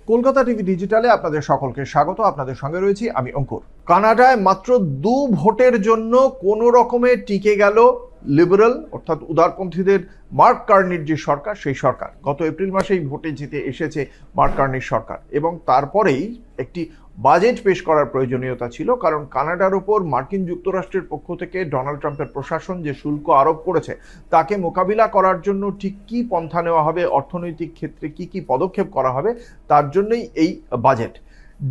Kolkata TV ডিজিটালে আপনাদের সকলকে স্বাগত। আপনাদের সঙ্গে রয়েছি আমি অঙ্কুর। কানাডায় মাত্র 2 ভোটের জন্য কোনো রকমে টিকে গেল লিবারেল অর্থাৎ উদারপন্থীদের মার্ক কার্নির যে সরকার, সেই সরকার গত এপ্রিল মাসেই ভোটে জিতে এসেছে মার্ক কার্নির সরকার। এবং তারপরেই একটি বাজেট পেশ করার প্রয়োজনীয়তা ছিল, কারণ কানাডার উপর মার্কিন যুক্তরাষ্ট্রের পক্ষ থেকে ডোনাল্ড ট্রাম্পের প্রশাসন যে শুল্ক আরোপ করেছে তাকে মোকাবিলা করার জন্য ঠিক কী পন্থা নেওয়া হবে, অর্থনৈতিক ক্ষেত্রে কি কি পদক্ষেপ করা হবে, তার জন্যই এই বাজেট।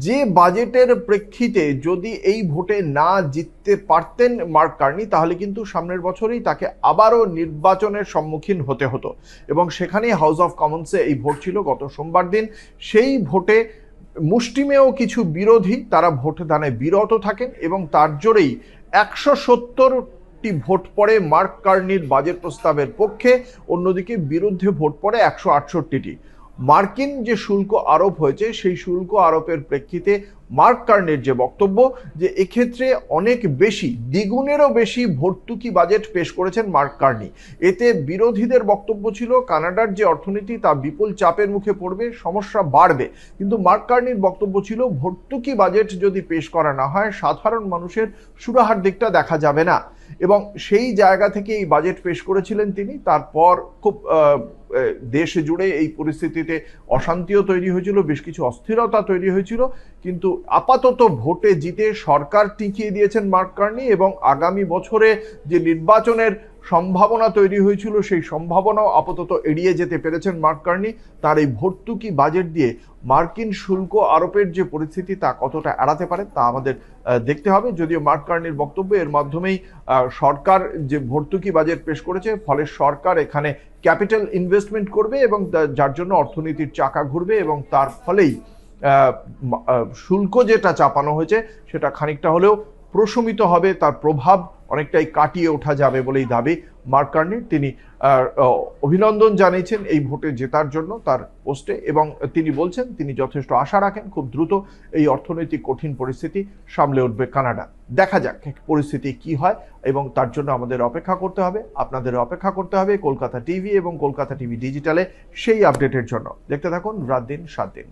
যে বাজেটের প্রেক্ষিতে যদি এই ভোটে না জিততে পারতেন মার্ক কার্নি, তাহলে কিন্তু সামনের বছরেই তাকে আবারও নির্বাচনের সম্মুখীন হতে হতো। এবং সেখানেই হাউস অফ কমন্সে এই ভোট ছিল গত সোমবার দিন। সেই ভোটে মুষ্টিমেয় কিছু বিরোধী তারা ভোটদানে বিরত থাকেন এবং তার জোরেই 170টি ভোট পড়ে মার্ক কার্নির বাজেট প্রস্তাবের পক্ষে, অন্যদিকে বিরুদ্ধে ভোট পড়ে 168টি। মার্কিন যে শুল্ক আরোপ হয়েছে সেই শুল্ক আরোপের প্রেক্ষিতে মার্ক কার্নির যে বক্তব্য, যে এক্ষেত্রে অনেক বেশি, দ্বিগুণেরও বেশি ভর্তুকি বাজেট পেশ করেছেন মার্ক কার্নি। এতে বিরোধীদের বক্তব্য ছিল কানাডার যে অর্থনীতি তা বিপুল চাপের মুখে পড়বে, সমস্যা বাড়বে। কিন্তু মার্ক কার্নির বক্তব্য ছিল ভর্তুকি বাজেট যদি পেশ করা না হয় সাধারণ মানুষের সুরাহার দিকটা দেখা যাবে না। এবং সেই জায়গা থেকে এই বাজেট পেশ করেছিলেন তিনি। তারপর খুব দেশ জুড়ে এই পরিস্থিতিতে অশান্তিও তৈরি হয়েছিল, বেশ কিছু অস্থিরতা তৈরি হয়েছিল। কিন্তু আপাতত ভোটে জিতে সরকার টিকিয়ে দিয়েছেন মার্ক কার্নি এবং আগামী বছরে যে নির্বাচনের সম্ভাবনা তৈরি হয়েছিল সেই সম্ভাবনাও আপাতত এড়িয়ে যেতে পেরেছেন মার্ক কার্নি। তার এই ভর্তুকি বাজেট দিয়ে মার্কিন শুল্ক আরোপের যে পরিস্থিতি তা কতটা এড়াতে পারে তা আমাদের দেখতে হবে। যদিও মার্ক কার্নির বক্তব্য এর মাধ্যমেই সরকার যে ভর্তুকি বাজেট পেশ করেছে, ফলে সরকার এখানে ক্যাপিটাল ইনভেস্টমেন্ট করবে এবং যার জন্য অর্থনীতির চাকা ঘুরবে এবং তার ফলেই শুল্ক যেটা চাপানো হয়েছে সেটা খানিকটা হলেও প্রশমিত হবে, তার প্রভাব অনেকটাই কাটিয়ে ওঠা যাবে বলেই দাবি মার্ক কার্নির। তিনি অভিনন্দন জানিয়েছেন এই ভোটে জেতার জন্য তার পোস্টে, এবং তিনি বলছেন তিনি যথেষ্ট আশা রাখেন খুব দ্রুত এই অর্থনৈতিক কঠিন পরিস্থিতি সামলে উঠবে কানাডা। দেখা যাক পরিস্থিতি কি হয় এবং তার জন্য আমাদের অপেক্ষা করতে হবে, আপনাদের অপেক্ষা করতে হবে কলকাতা টিভি এবং কলকাতা টিভি ডিজিটালে সেই আপডেটের জন্য। দেখতে থাকুন রাত দিন 7 দিন।